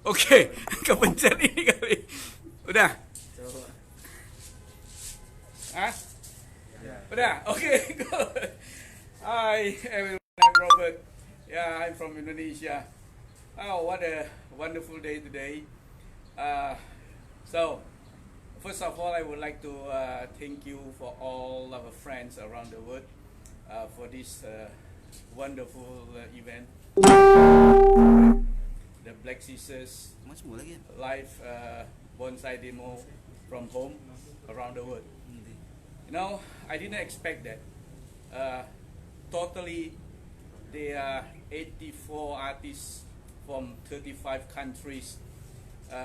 Oke, kepencet ini kali. Udah. Hah? Udah. Oke. Hi, everyone. I'm Robert. Yeah, I'm from Indonesia. Oh, what a wonderful day today. So, first of all, I would like to thank you for all our friends around the world for this wonderful event. The Black Sisters live bonsai demo from home around the world. You know, I didn't expect that. Totally, there are 84 artists from 35 countries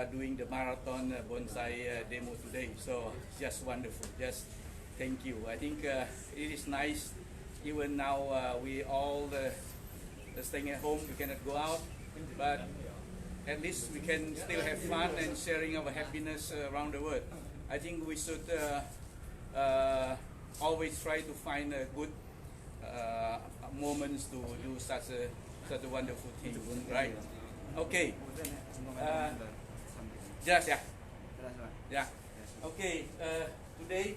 doing the marathon bonsai demo today. So just wonderful. Just thank you. I think it is nice. Even now we all staying at home. We cannot go out, but at least we can still have fun and sharing our happiness around the world. I think we should always try to find good moments to do such a wonderful thing, right? Okay. Yeah. Okay. Today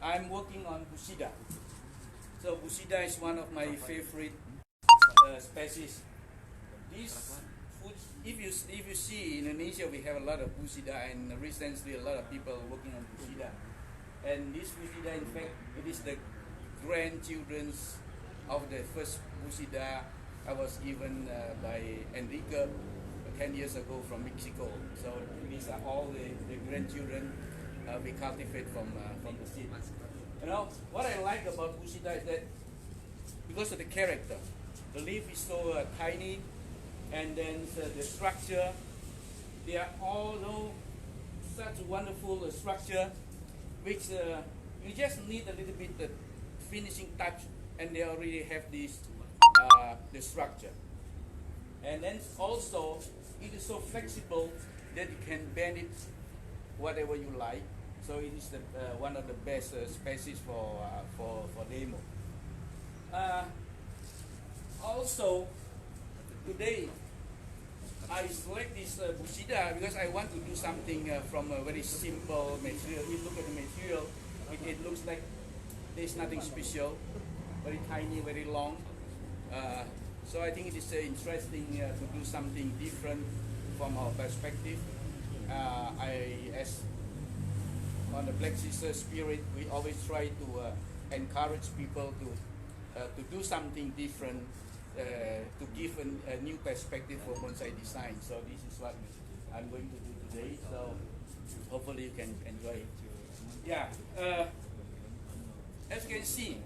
I'm working on Bucida. So Bucida is one of my favorite species. This food, if you see in Indonesia, we have a lot of Bucida, and recently a lot of people working on Bucida. And this Bucida, in fact, it is the grandchildren of the first Bucida I was given by Enrique 10 years ago from Mexico. So these are all the grandchildren we cultivate from the seed. You know, what I like about Bucida is that because of the character, the leaf is so tiny, and then the structure, they are all such a wonderful structure, which you just need a little bit the finishing touch, and they already have this the structure. And then also it is so flexible that you can bend it whatever you like. So it is one of the best species for demo. Also, today I select this Bucida because I want to do something from a very simple material. You look at the material, it looks like there's nothing special, very tiny, very long. So I think it is interesting to do something different from our perspective. As on the Black Sister Spirit, we always try to encourage people to do something different, to give a new perspective for bonsai design. So this is what I'm going to do today. So hopefully you can enjoy it. Yeah. As you can see,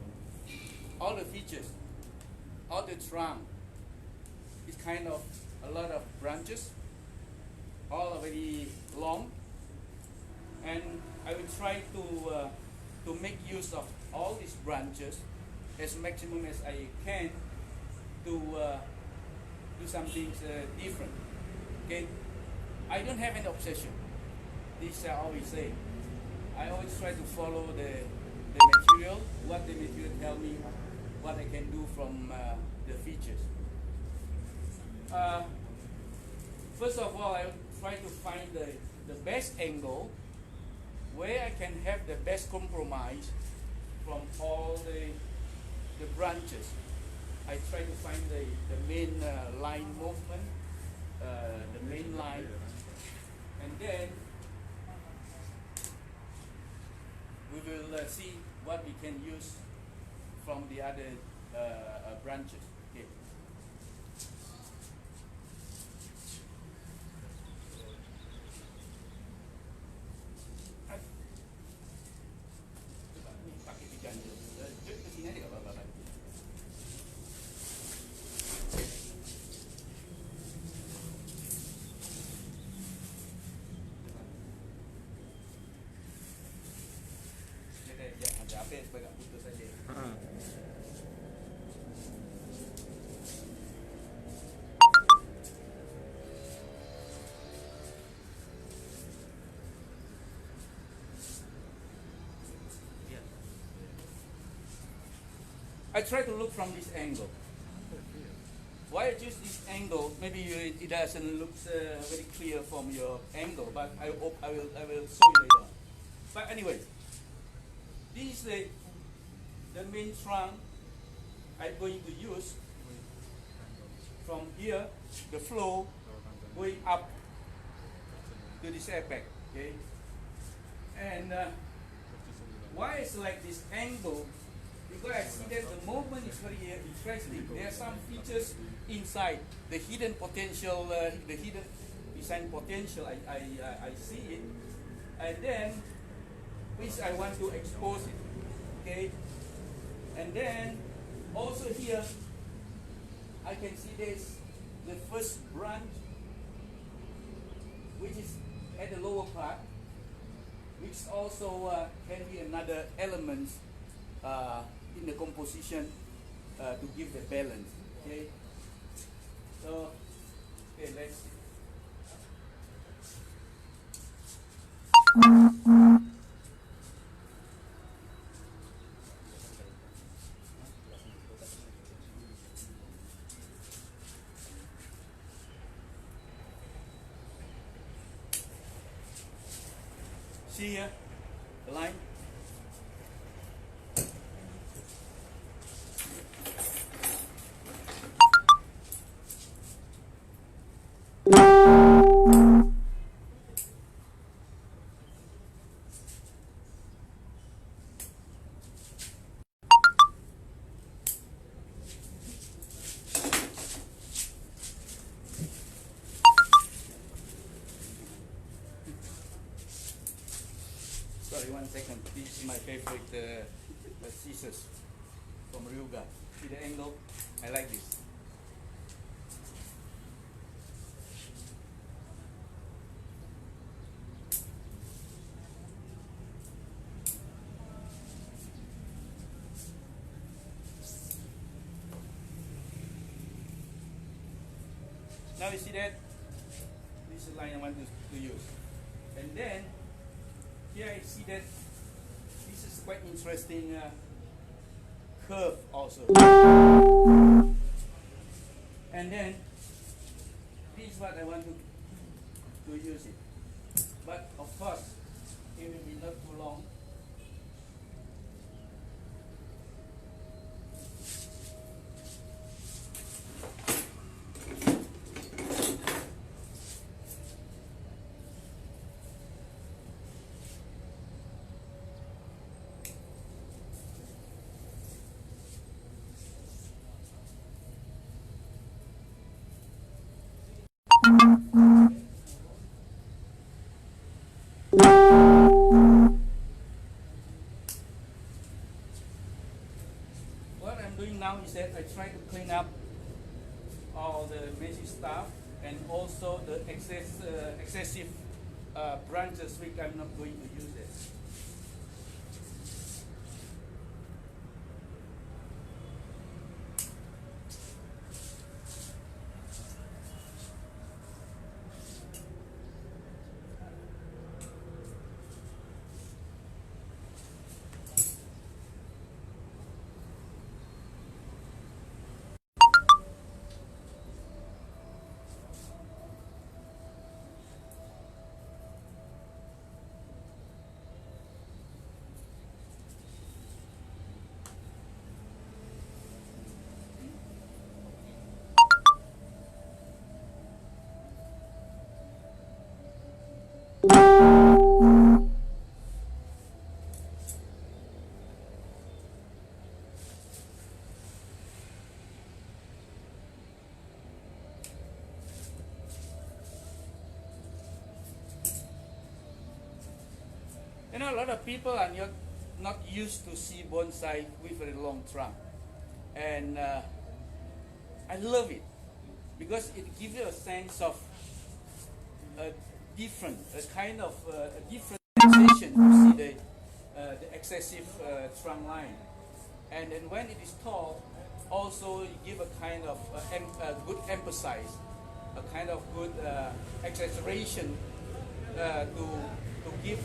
all the features, all the trunk, is kind of a lot of branches, all are very long, and I will try to make use of all these branches as maximum as I can to do some things different. Okay, I don't have an obsession. This I always say. I always try to follow the material, what the material tell me, what I can do from the features. First of all, I try to find the best angle where I can have the best compromise from all the branches. I try to find the main line movement, the main line, and then we will see what we can use from the other branches. Okay. I try to look from this angle. Why I choose this angle? Maybe it doesn't look very clear from your angle, but I will show you later on. But anyway, this is the main trunk I'm going to use. From here, the flow going up to this apex. Okay, and why I select this angle? Because I see that the movement is very interesting. There are some features inside the hidden potential, the hidden design potential. I see it, and then which I want to expose it. Okay, and then also here I can see this the first branch, which is at the lower part, which also can be another element in the composition to give the balance. Okay, so okay, let's see. See here the line. Sorry, 1 second. This is my favorite scissors from Ryuga. See the angle? I like this. Now you see that? This is the line I want to use. And then here I see that this is quite interesting curve also. And then this is what I want to use it. But of course, it will be not too long. What I'm doing now is that I try to clean up all the messy stuff and also the excessive branches which I'm not going to use it. You know, a lot of people are not used to see bonsai with a long trunk, and I love it because it gives you a sense of a kind of a different sensation. You see the excessive trunk line, and then when it is tall, also you give a kind of good emphasis, a kind of good exaggeration to give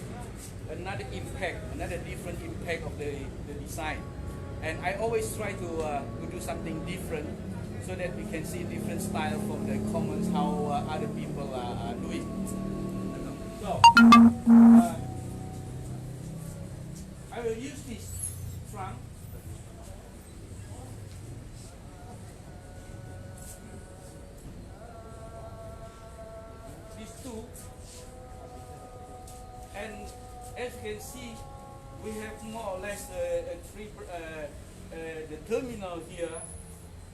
another impact, another different impact of the design. And I always try to do something different so that we can see different style from the comments how other people are doing. So I will use this trunk. These two. And as you can see, we have more or less the terminal here.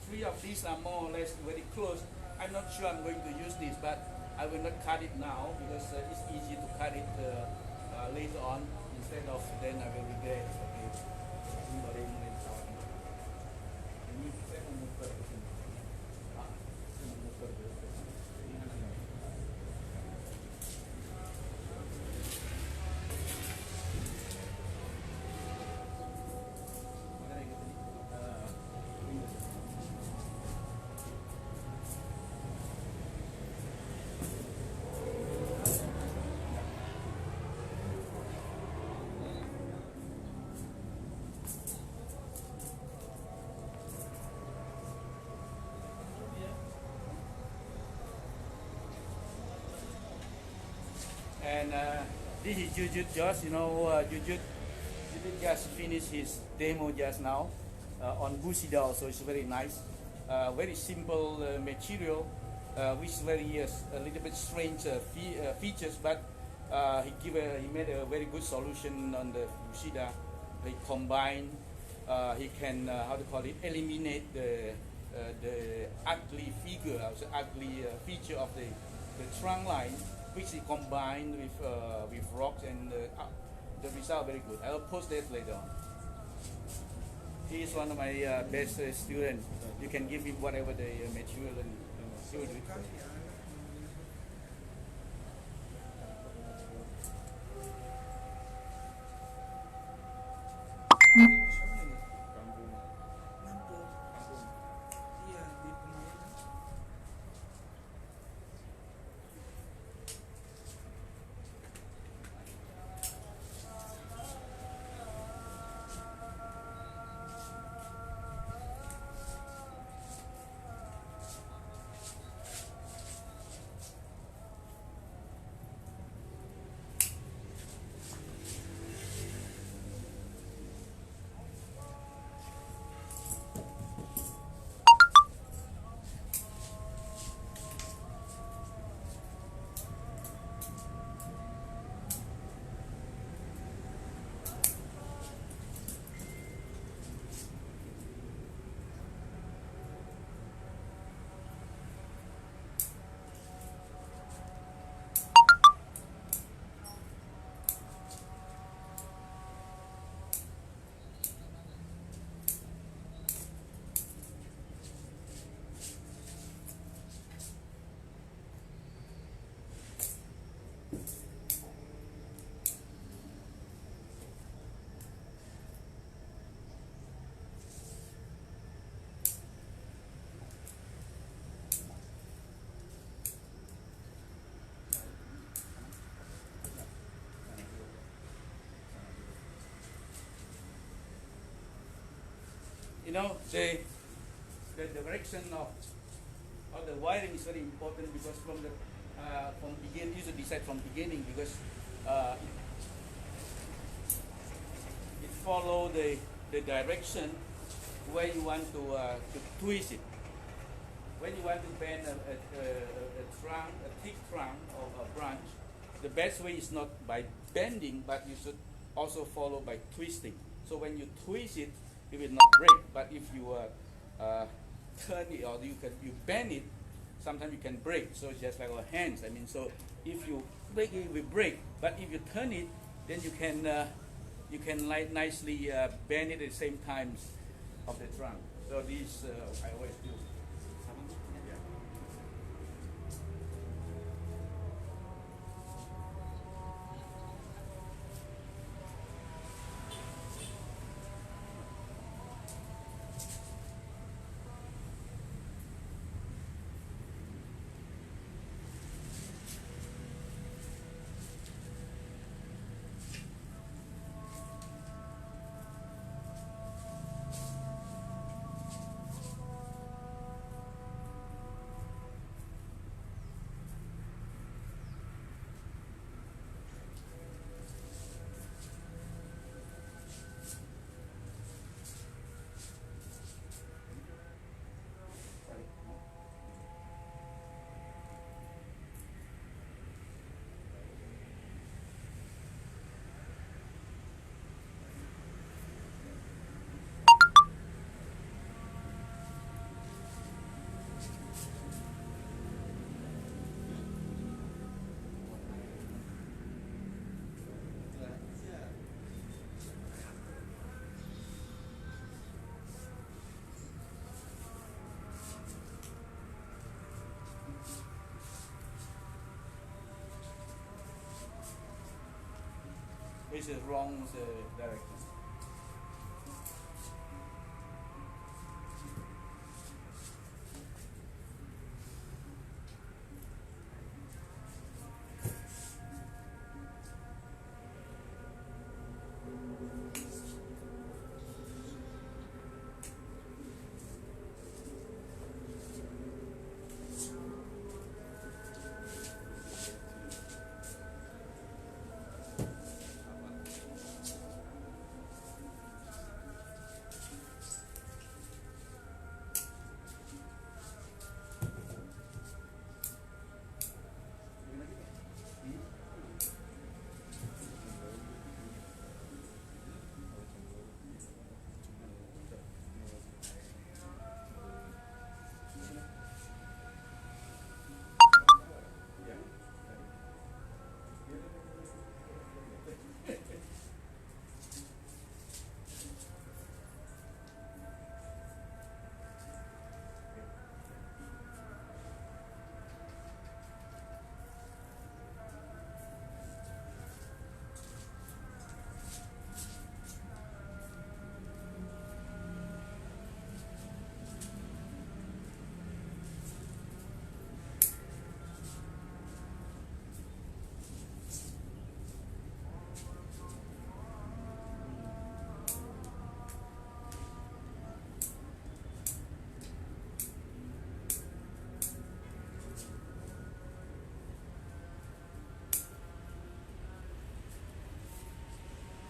Three of these are more or less very close. I'm not sure I'm going to use this, but I will not cut it now because it's easy to cut it later on instead of then I will regret. And this is Jujut Josh. You know, Jujut just finished his demo just now on Bucida also. It's very nice, very simple material, which is very a little bit strange features, but he made a very good solution on the Bucida. He combined, he can how to call it, eliminate the ugly figure, ugly feature of the trunk line, which he combined with rocks, and the result very good. I'll post that later on. He is one of my best students. You can give him whatever the material and he will do it for you. you know, the direction of the wiring is very important, because from beginning, you should decide from beginning, because it follow the direction where you want to twist it. When you want to bend a thick trunk of a branch, the best way is not by bending, but you should also follow by twisting. So when you twist it, it will not break. But if you turn it, or you bend it, sometimes you can break. So it's just like our hands. I mean, so if you break it, it will break. But if you turn it, then you can nicely bend it at the same time of the trunk. So this I always do. This is wrong direction.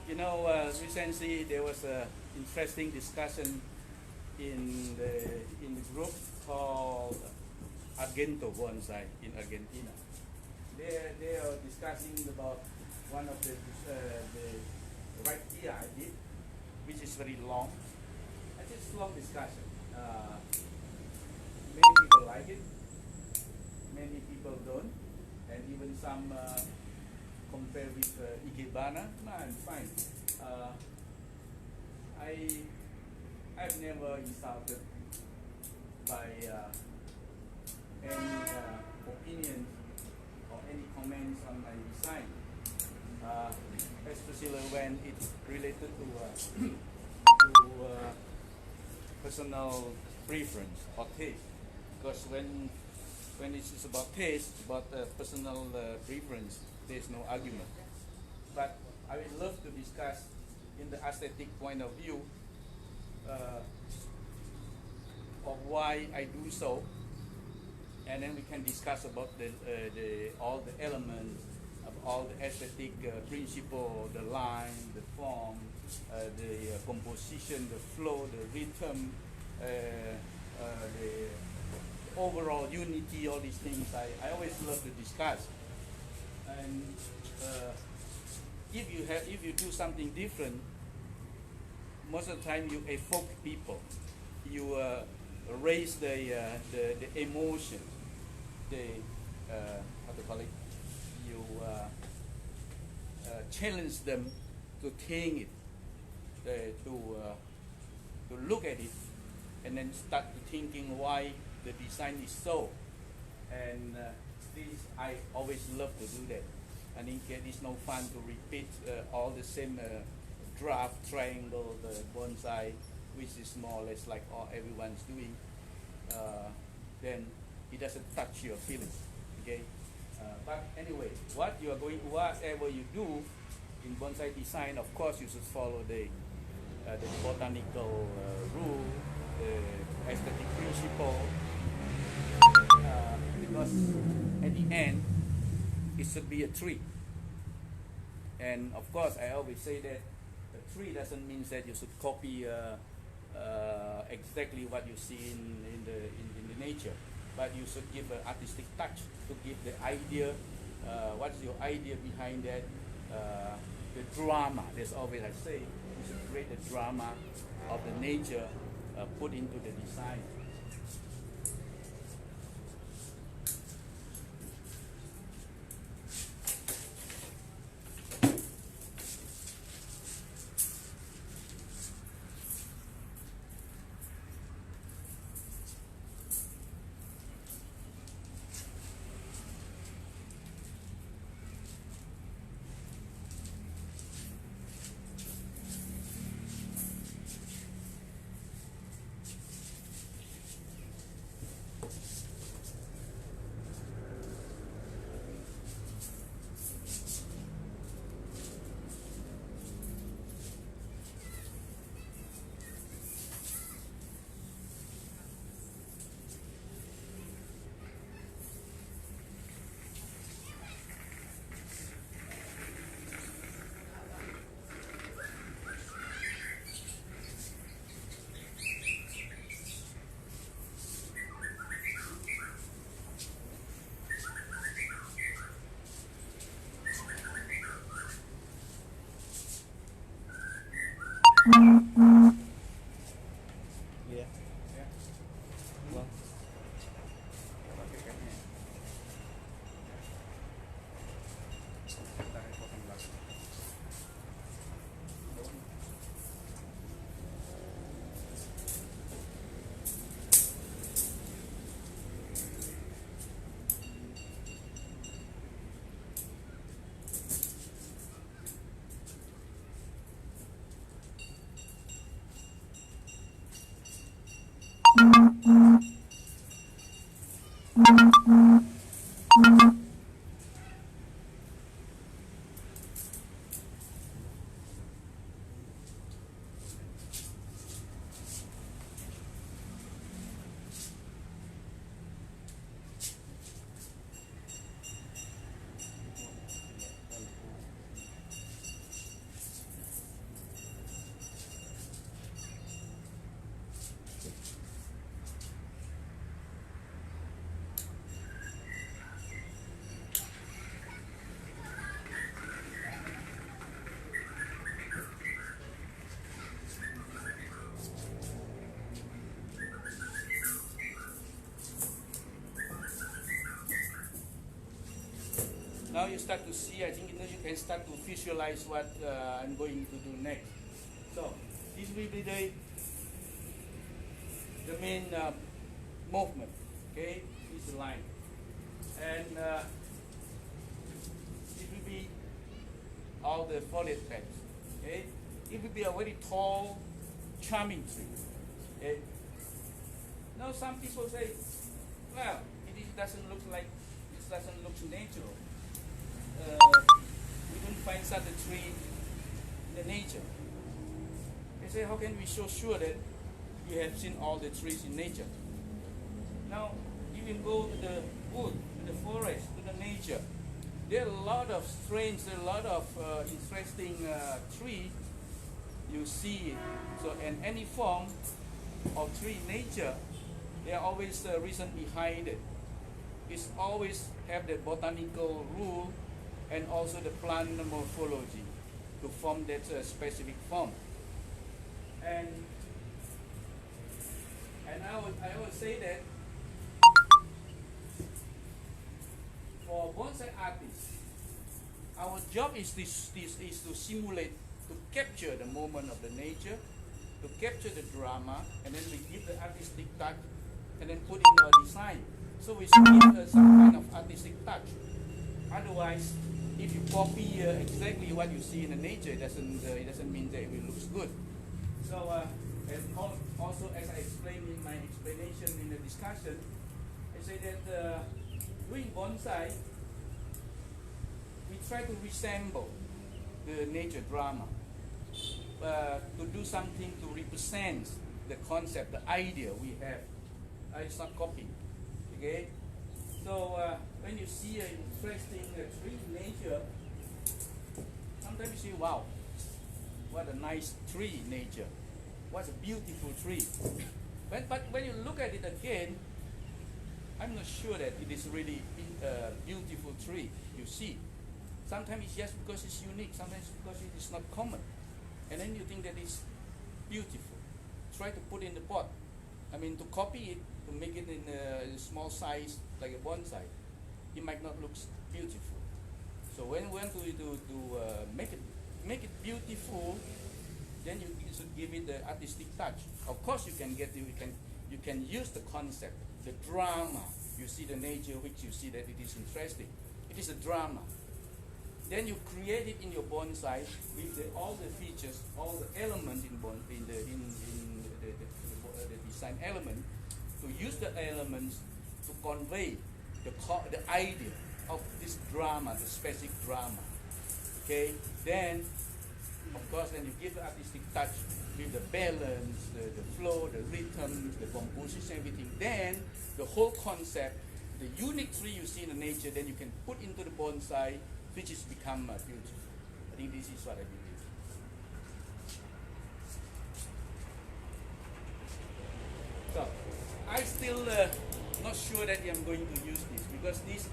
You know, recently there was an interesting discussion in the group called Argento Bonsai in Argentina. They are discussing about one of the right here I did, which is very long. And it's long discussion. Many people like it, many people don't, and even some compare with Ikebana. Man, fine. I've never insulted by any opinion or any comments on my design, especially when it's related to personal preference or taste. Because when it's about taste, about personal preference, there's no argument. But I would love to discuss in the aesthetic point of view uh, of why I do so, and then we can discuss about all the elements of all the aesthetic principle, the line, the form, the composition, the flow, the rhythm, the overall unity, all these things I always love to discuss. And if you do something different, most of the time you evoke people, you raise the emotion, the how to call it, you challenge them to think it, to look at it, and then start thinking why the design is so. And this I always love to do that. I think it is no fun to repeat all the same draft triangle, the bonsai, which is more or less like all everyone's doing. Then it doesn't touch your feelings. Okay. But anyway, whatever you do in bonsai design, of course, you should follow the botanical rule, the aesthetic principle, because at the end, it should be a tree. And of course, I always say that a tree doesn't mean that you should copy exactly what you see in the nature, but you should give an artistic touch to give the idea. What's your idea behind that? The drama. That's always I say. You should create the drama of the nature put into the design. Now you start to see, I think you can start to visualize what I'm going to do next. So this will be the main movement, okay, this line. And it will be all the foliage beds, okay. It will be a very tall, charming tree, okay. Now some people say, well, it doesn't look like, it doesn't look natural. We don't find such a tree in the nature. They say, how can we be so sure that you have seen all the trees in nature. Now, you can go to the wood, to the forest, to the nature. There are a lot of strange, there are a lot of interesting tree you see. So, in any form of tree in nature, there are always a reason behind it. It's always have the botanical rule and also the plant morphology to form that specific form. And I would say that for bonsai artists, our job is to simulate, to capture the moment of the nature, to capture the drama, and then we give the artistic touch, and then put in our design. So we give some kind of artistic touch. Otherwise, if you copy exactly what you see in the nature, it doesn't mean that it will look good. So, and also as I explained in my explanation in the discussion, I say that doing bonsai, we try to resemble the nature drama, to do something to represent the concept, the idea we have. It's not copying. Okay, so when you see an interesting tree in nature, sometimes you see, wow, what a nice tree in nature, what a beautiful tree. But when you look at it again, I'm not sure that it is really a beautiful tree you see. Sometimes it's just because it's unique, sometimes because it is not common. And then you think that it's beautiful. Try to put in the pot. I mean, to copy it, to make it in a small size like a bonsai, it might not look beautiful. So when we want to make it beautiful, then you should give it the artistic touch. Of course, you can use the concept, the drama. You see the nature, which you see that it is interesting. It is a drama. Then you create it in your bonsai with all the features, all the elements in the design element, to use the elements to convey the idea of this drama, the specific drama. Okay, then of course, then you give the artistic touch with the balance, the flow, the rhythm, the composition, everything. Then the whole concept, the unique tree you see in the nature, then you can put into the bonsai, which is become beautiful. I think this is what I believe. So, I still not sure that I'm going to use this, because this,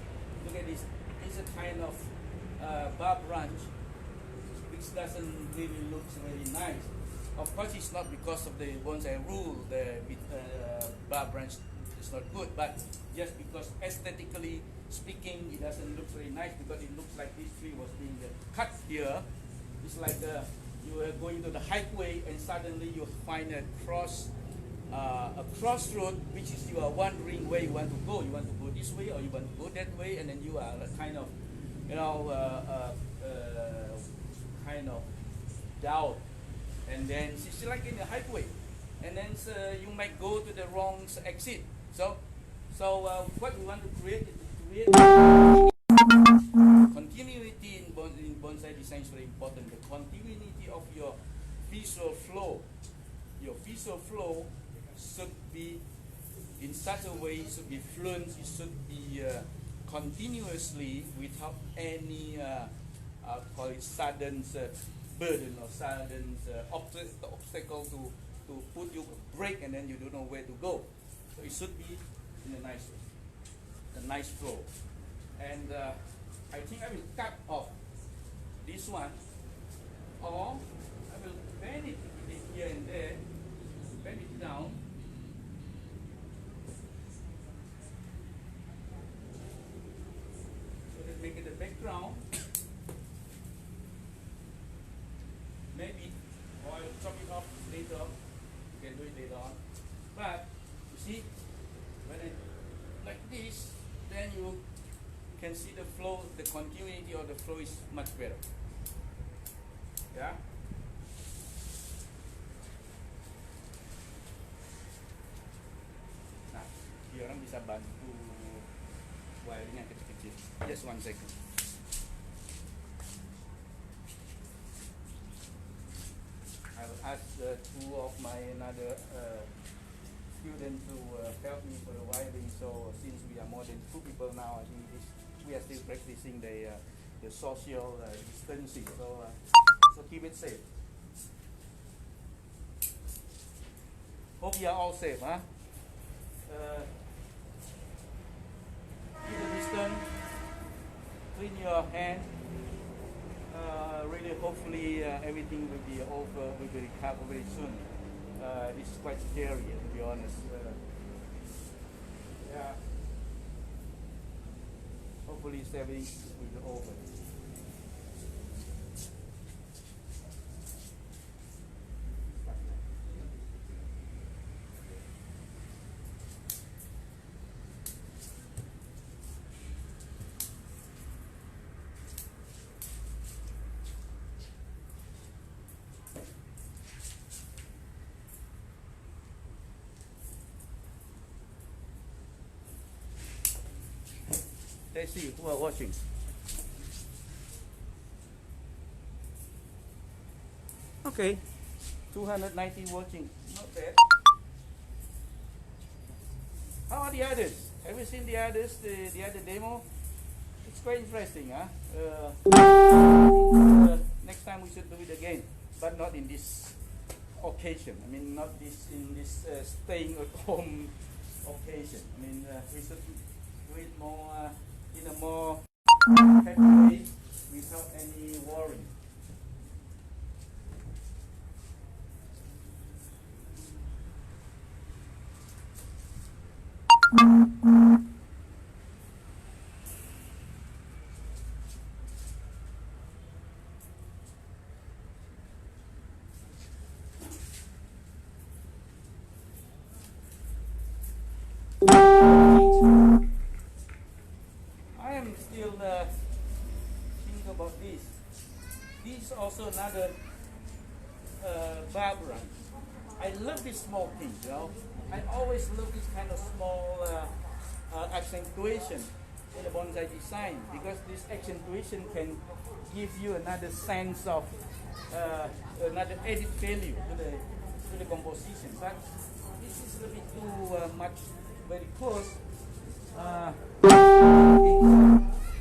look at this, is a kind of bar branch, which doesn't really look very nice. Of course, it's not because of the bonsai rule, the bar branch is not good, but just because aesthetically speaking, it doesn't look very nice, because it looks like this tree was being cut here. It's like you are going to the highway and suddenly you find a crossroad, which is you are wondering where you want to go. You want to go this way or you want to go that way, and then you are kind of, kind of doubt. And then it's like in the highway, and then you might go to the wrong exit. So what we want to create is to create continuity in bonsai design is very important. The continuity of your visual flow. Your visual flow should be in such a way, it should be fluent, it should be continuously without any call it sudden burden or sudden obstacle to put you break and then you don't know where to go. So it should be in a nice flow. And I think I will cut off this one, or I will bend it here and there, bend it down. So that make it the background. Maybe, or I'll chop it off later. You can do it later on. But you see, when it like this, then you can see the flow, the continuity of the flow is much better. Yeah. Nah, dia orang bisa bantu wiring yang kecil-kecil. Just 1 second. I asked two of my another students to help me for the wiring. So since we are more than 2 people now, I think we are still practicing the social distancing. So keep it safe. Hope you are all safe, huh? Keep the distance. Clean your hand. Really, hopefully, everything will be over. We will recover very soon. This is quite scary, to be honest. Yeah. Hopefully, everything will be over. Let's see who are watching. Okay, 290 watching. Not bad. How are the others? Have you seen the others? The other demo? It's quite interesting, huh? Next time we should do it again, but not in this occasion. I mean, not this in this staying at home occasion. I mean, we should do it more in a more happy way without any worry. I am still thinking about this. This is also another Barbara. I love these small things, you know. I always love this kind of small accentuation in the bonsai design, because this accentuation can give you another sense of another added value to the composition. But this is a bit too much, very close.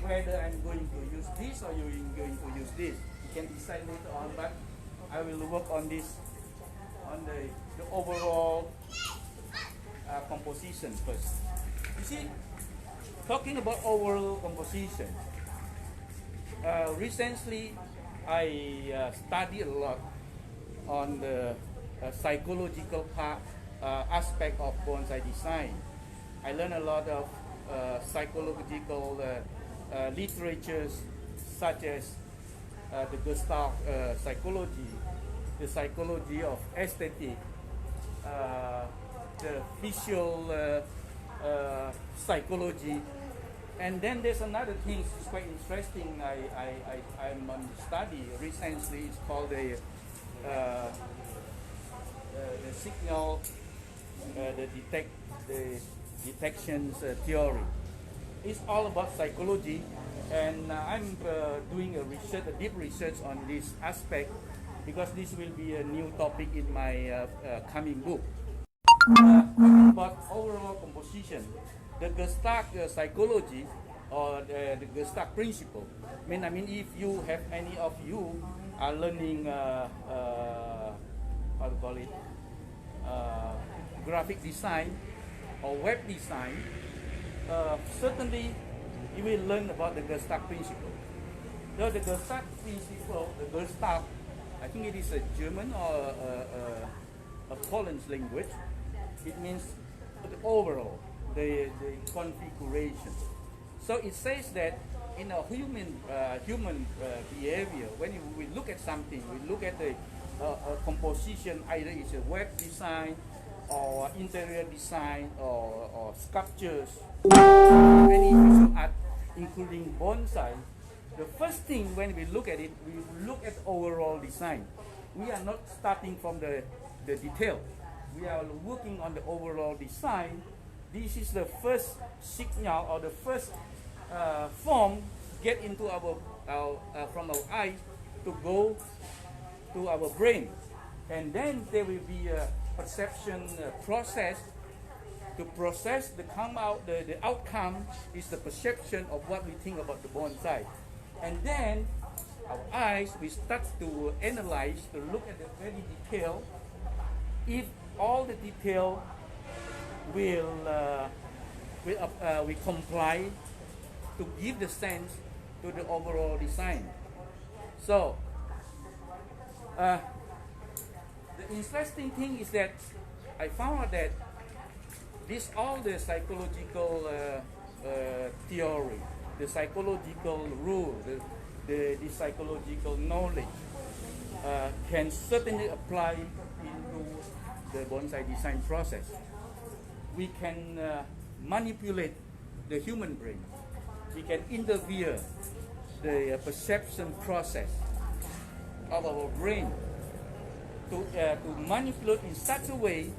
Whether I'm going to use this or you're going to use this, you can decide later on. But I will work on this, on the overall composition first. You see, talking about overall composition, recently I studied a lot on the psychological aspect of bonsai design. I learned a lot of psychological literatures, such as the Gestalt psychology, the psychology of aesthetic, the visual psychology, and then there's another thing that's quite interesting. I'm on study recently. It's called the signal, the detections theory. It's all about psychology, and I'm doing a deep research on this aspect, because this will be a new topic in my coming book. Talking about overall composition, the Gestalt psychology, or the Gestalt principle. I mean, if you have any of you are learning how to call it, graphic design or web design, certainly you will learn about the Gestalt principle. So the Gestalt principle, the Gestalt, I think it is a German or a Polish language. It means the overall, the configuration. So it says that in a human behavior, when we look at something, we look at the composition, either it's a web design or interior design or sculptures, any visual art, including bonsai. The first thing when we look at it, we look at overall design. We are not starting from the detail. We are working on the overall design. This is the first signal, or the first form get into our from our eye to go to our brain. And then there will be a perception process. To process the outcome is the perception of what we think about the bonsai. And then our eyes, we start to analyze, to look at the very detail. If all the detail will comply to give the sense to the overall design. So the interesting thing is that I found out that all the psychological theory, the psychological rule, the psychological knowledge can certainly apply into the bonsai design process. We can manipulate the human brain. We can interfere the perception process of our brain to manipulate in such a way,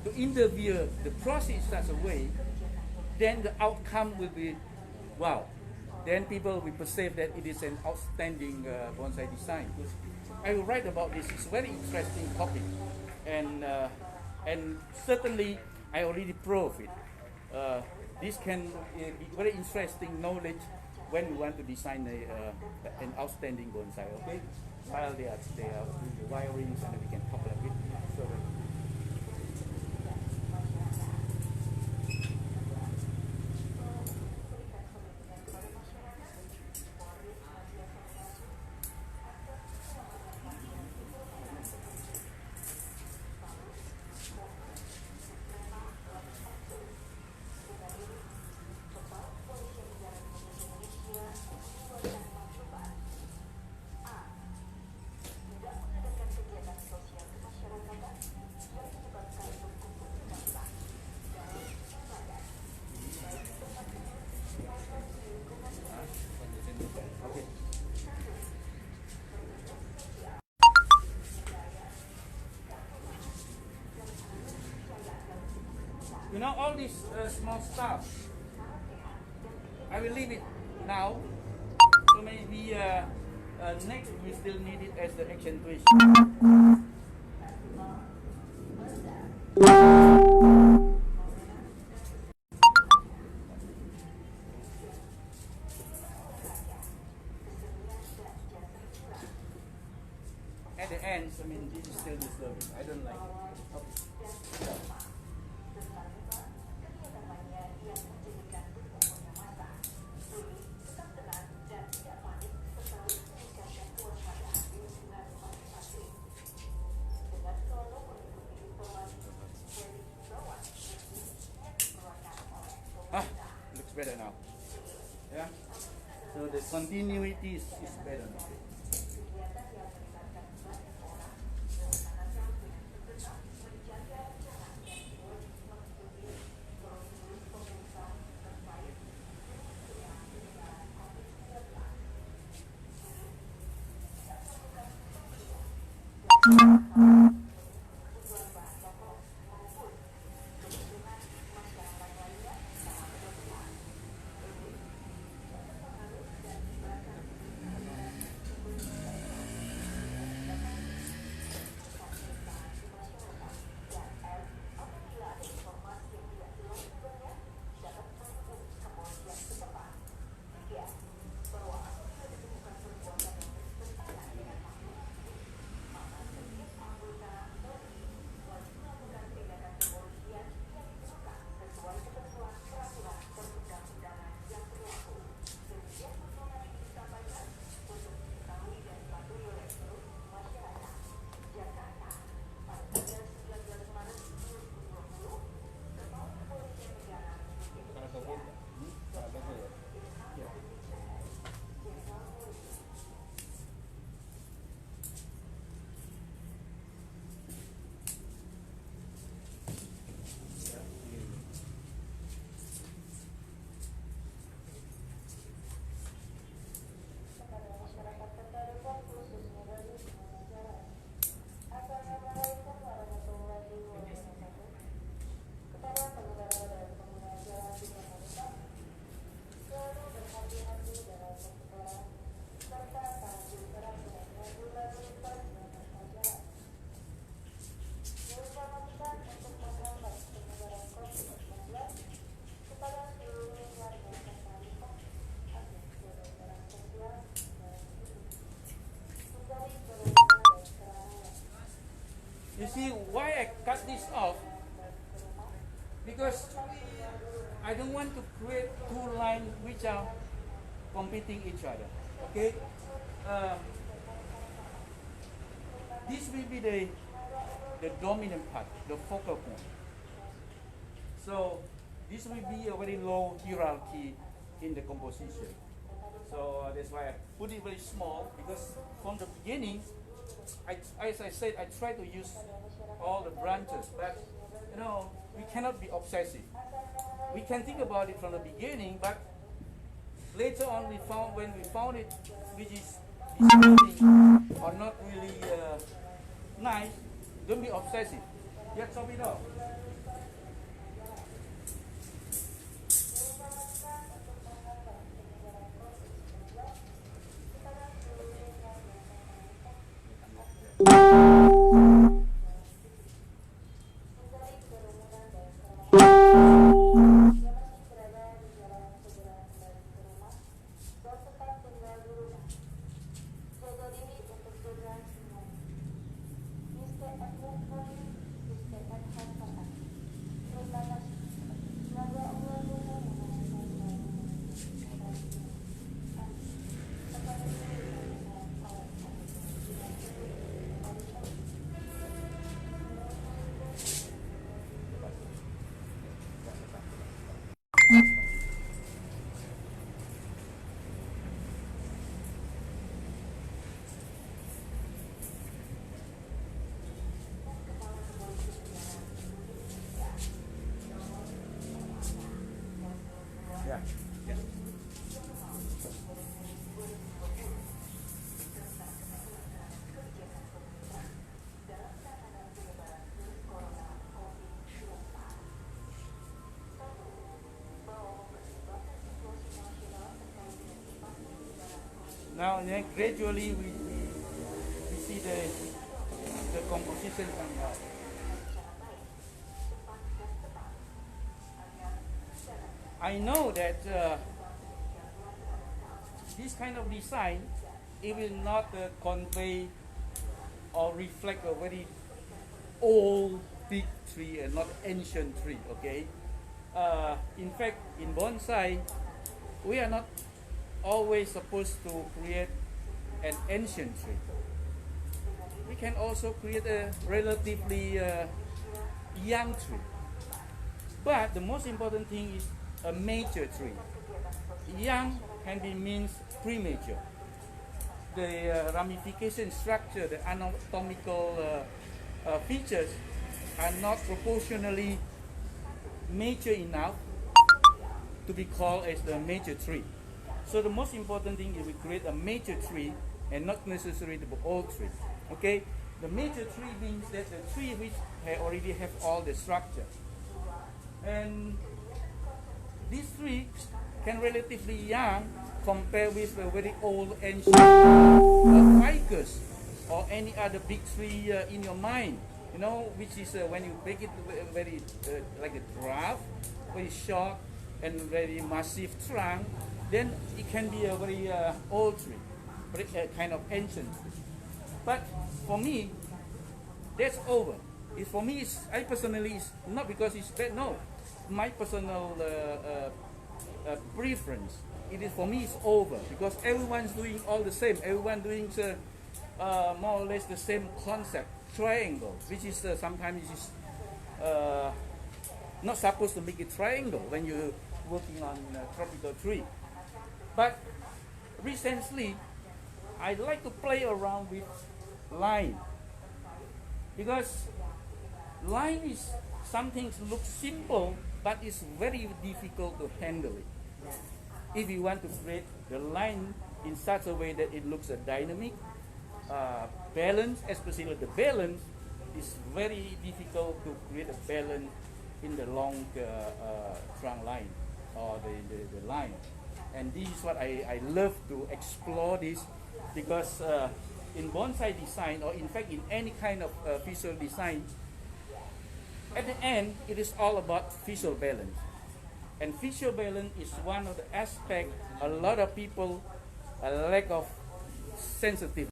to interfere the process in such a way, then the outcome will be wow. Then people will perceive that it is an outstanding bonsai design. I will write about this. It's a very interesting topic, and certainly I already proved it. This can be very interesting knowledge when we want to design an outstanding bonsai. Okay, while they are doing the wirings, and we can talk a bit. So, you know, all this small stuff, I will leave it now. So maybe next we still need it as the accentuation. At the end, I mean, this is still disturbing. I don't like it. Okay. Looks better now. Yeah. So the continuity is better now. You see why I cut this off? Because I don't want to create two lines which are competing each other. Okay, this will be the dominant part, the focal point. So this will be a very low hierarchy in the composition. So that's why I put it very small, because from the beginning, as I said, I try to use all the branches, but you know, we cannot be obsessive. We can think about it from the beginning, but later on when we found it, which is disturbing or not really nice, don't be obsessive. Just chop it off. Yeah. Yeah. Now then gradually we see the composition coming out. I know that this kind of design, it will not convey or reflect a very old big tree and not ancient tree, okay? In fact, in bonsai, we are not always supposed to create an ancient tree. We can also create a relatively young tree. But the most important thing is a mature tree. Young can be means premature. The ramification structure, the anatomical features are not proportionally mature enough to be called as the mature tree. So the most important thing is we create a mature tree and not necessarily the old tree. Okay, the mature tree means that the tree which already have all the structure, and this tree can relatively young compared with a very old ancient ficus or any other big tree in your mind, you know, which is when you make it very like a dwarf, very short and very massive trunk, then it can be a very old tree, very kind of ancient tree. But for me, that's over. For me, I personally, it's not because it's bad, no. My personal preference, it is for me, it's over because everyone's doing all the same. Everyone doing more or less the same concept, triangle, which is sometimes is not supposed to make a triangle when you're working on a tropical tree. But recently, I like to play around with line, because line is something that looks simple, but it's very difficult to handle it. If you want to create the line in such a way that it looks dynamic, balance, especially the balance, is very difficult to create a balance in the long trunk line or the line. And this is what I love to explore this, because in bonsai design, or in fact in any kind of visual design, at the end it is all about visual balance. And visual balance is one of the aspects a lot of people lack of sensitivity.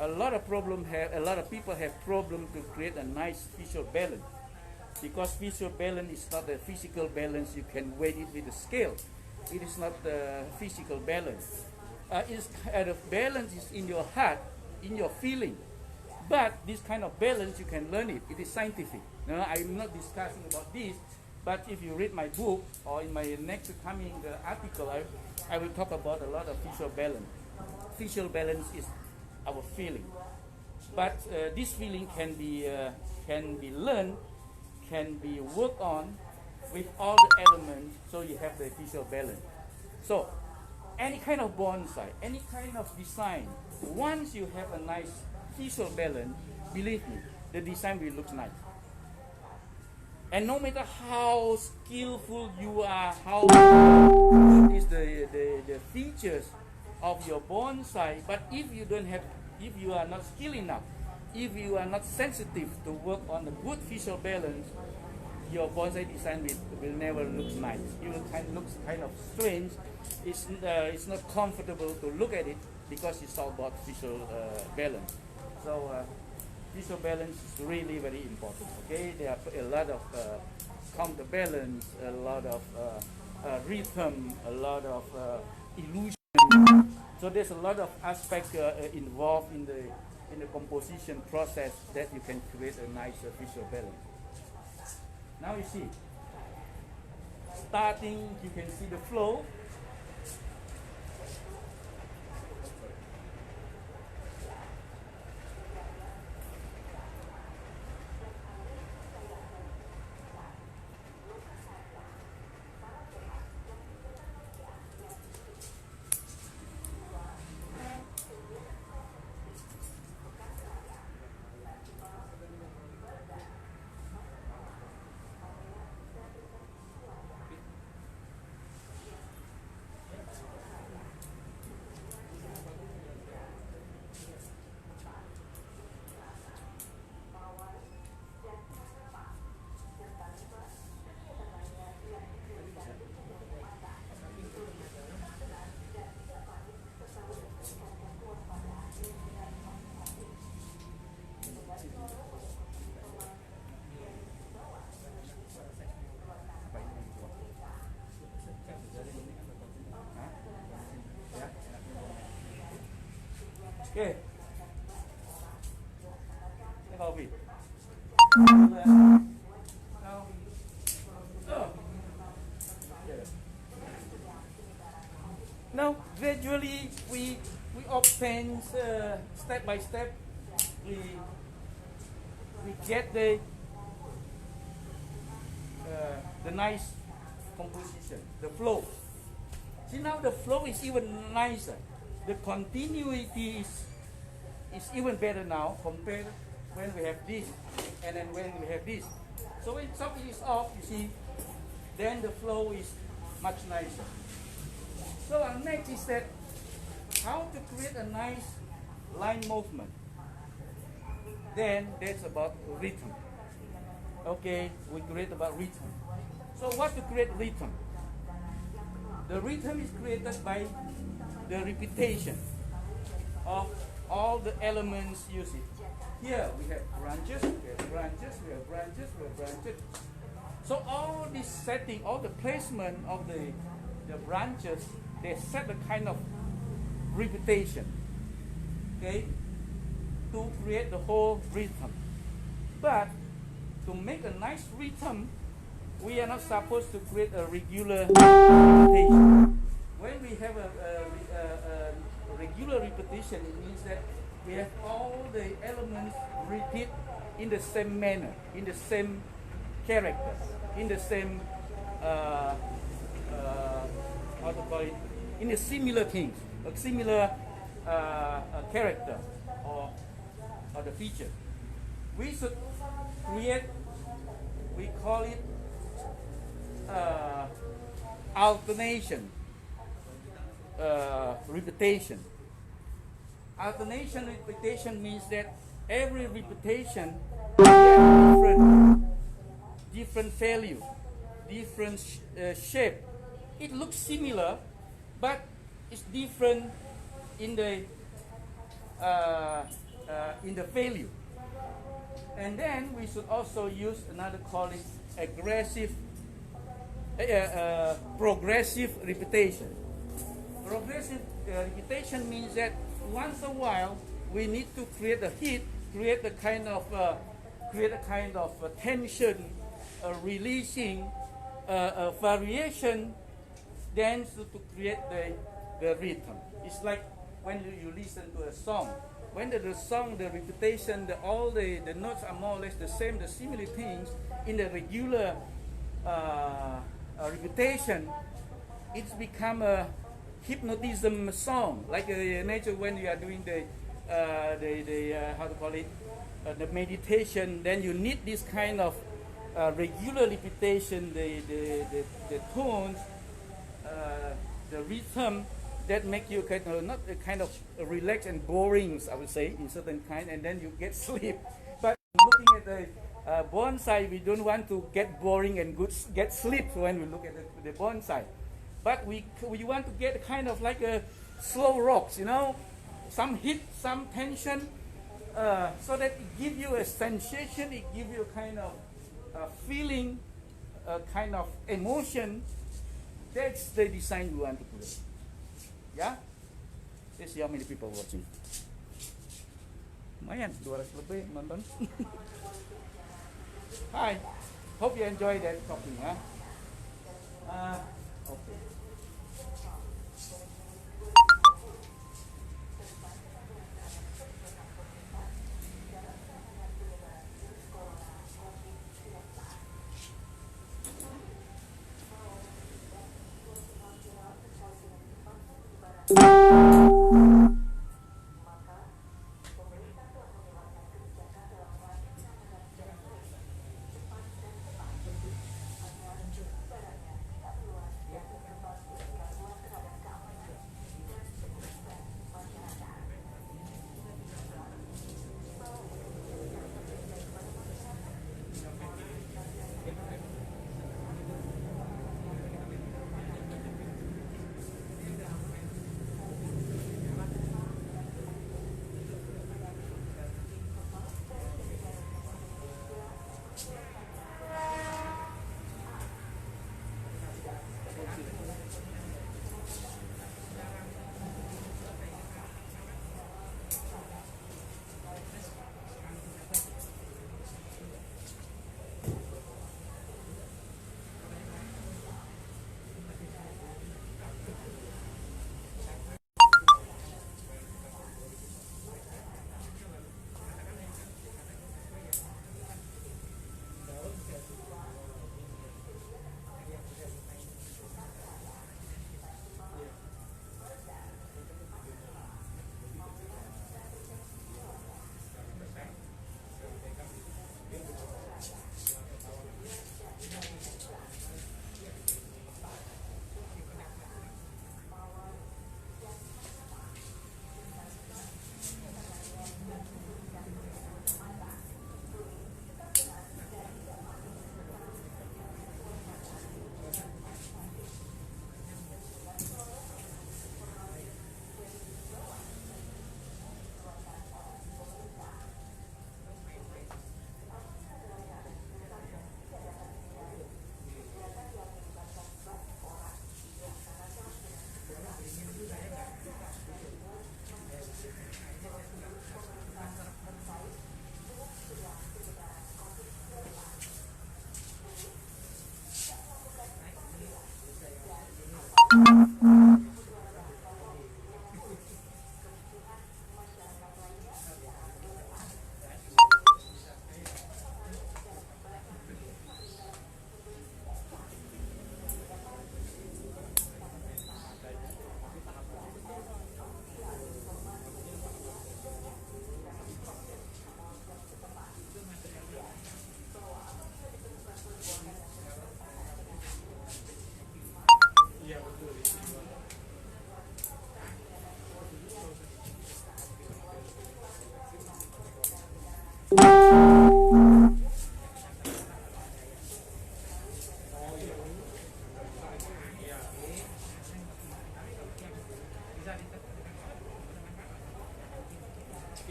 a lot of people have problem to create a nice visual balance, because visual balance is not a physical balance. You can weigh it with a scale. It is not the physical balance. It's kind of balance is in your heart, in your feeling. But this kind of balance, you can learn it. It is scientific. No, I'm not discussing about this, but if you read my book or in my next coming article, I will talk about a lot of visual balance. Visual balance is our feeling, but this feeling can be learned, can be worked on with all the elements, so you have the visual balance. So any kind of bonsai, any kind of design, once you have a nice visual balance, believe me, the design will look nice. And no matter how skillful you are, how good is the features of your bonsai, but if you are not skilled enough, if you are not sensitive to work on a good visual balance, your bonsai design will never look nice. It will look kind of strange. It's not comfortable to look at it, because it's all about visual balance. So visual balance is really very important. Okay, there are a lot of counterbalance, a lot of rhythm, a lot of illusion. So there's a lot of aspects involved in the composition process that you can create a nice visual balance. Now you see, starting, you can see the flow. Okay. Kopi. Now, gradually we obtain step by step. We get the nice composition, the flow. See, now the flow is even nicer. The continuity is even better now compared when we have this and then when we have this. So when something is off, you see, then the flow is much nicer. So our next is that how to create a nice line movement. Then that's about rhythm. Okay, we create about rhythm. So what to create rhythm? The rhythm is created by the repetition of all the elements used. Here we have branches, we have branches, we have branches, we have branches. So all this setting, all the placement of the branches, they set a kind of repetition, okay, to create the whole rhythm. But to make a nice rhythm, we are not supposed to create a regular repetition. When we have a regular repetition, it means that we have all the elements repeat in the same manner, in the same character, in the same how to call it, in a similar things, a similar character or the feature. We should create, we call it alternation. Repetition. Alternation repetition means that every repetition has different value, different shape. It looks similar, but it's different in the in the value. And then we should also use another call it progressive repetition. Progressive repetition means that once a while we need to create a heat, create a kind of tension, releasing variation, then to create the rhythm. It's like when you listen to a song. When the song, the repetition, all the notes are more or less the same, the similar things in the regular repetition, it's become a hypnotism song. Like nature, when you are doing the how to call it, the meditation, then you need this kind of regular repetition, the tones, the rhythm, that make you not a kind of relaxed and boring, I would say, in certain kind, and then you get sleep. But looking at the bonsai, we don't want to get boring and get sleep when we look at the bonsai. But we want to get kind of like a slow rocks, some heat, some tension, so that it gives you a sensation, it gives you a kind of feeling, a kind of emotion. That's the design we want to put. Ya, let's see how many people watching. Lumayan, 200 lebih nonton. Hi, hope you enjoy that talking. Okay.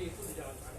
Itu di jalan.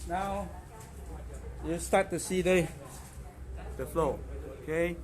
Now you start to see the flow. Okay.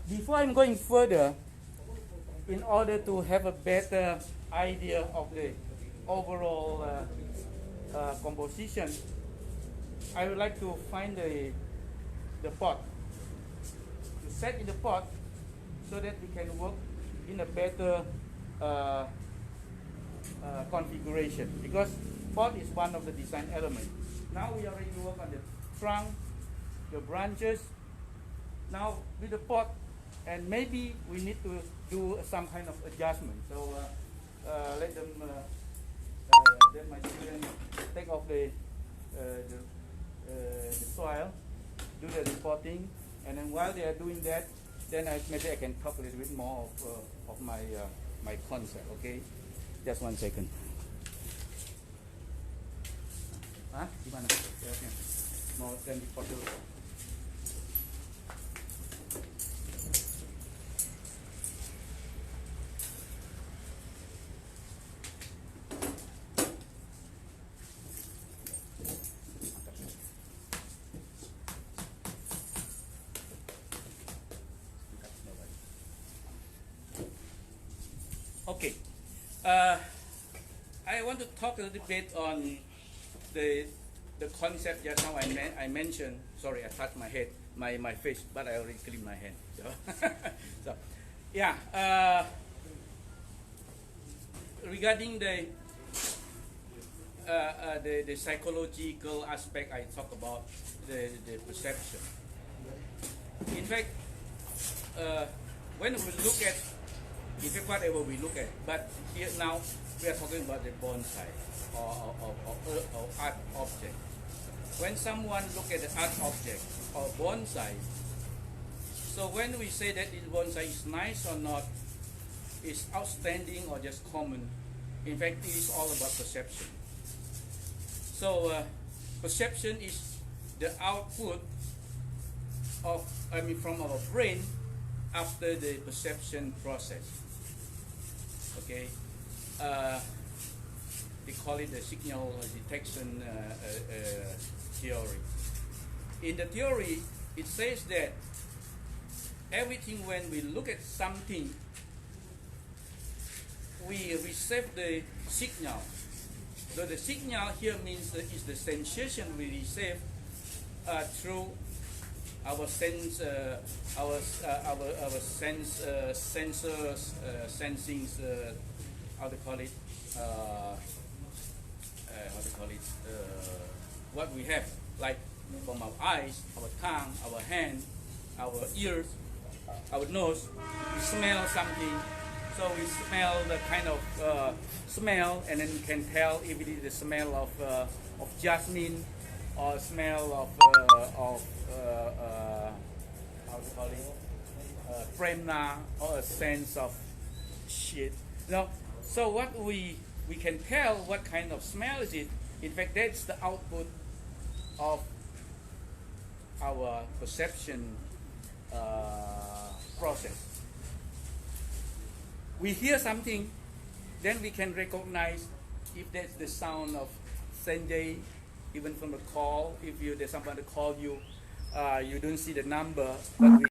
Before I'm going further, in order to have a better idea of the overall composition, I would like to find the pot to set in the pot so that we can work in a better configuration, because pot is one of the design elements. Now we already work on the trunk, the branches. Now with the pot, and maybe we need to do some kind of adjustment. So let my students take off the soil, do the repotting, and then while they are doing that, then maybe I can talk a little bit more of my my concept. Okay, just 1 second. Gimana? Mau dan dipot dulu. Okay, I want to talk a little bit on the concept just now I mentioned. Sorry, I touched my head, my face, but I already cleaned my hand. So, so yeah. Regarding the psychological aspect, I talk about the perception. In fact, when we look at, in fact, whatever we look at, but here now we are talking about the bonsai or art object. When someone look at the art object or bonsai, so when we say that this bonsai is nice or not, is outstanding or just common, in fact, it is all about perception. So perception is the output of, from our brain after the perception process. Okay, they call it the signal detection theory. In the theory, it says that everything, when we look at something, we receive the signal. So the signal here means that is the sensation we receive through our sense, our sensors, sensings, how to call it, call it, what we have, like from our eyes, our tongue, our hand, our ears, our nose. We smell something, so we smell the kind of smell, and then we can tell if it is the smell of jasmine or smell of how to call it, premna, or a sense of shit. Now, so what we can tell what kind of smell is it. In fact, that's the output of our perception process. We hear something, then we can recognize if that's the sound of Sanjay, even from the call. If there's somebody call you, you don't see the number, but we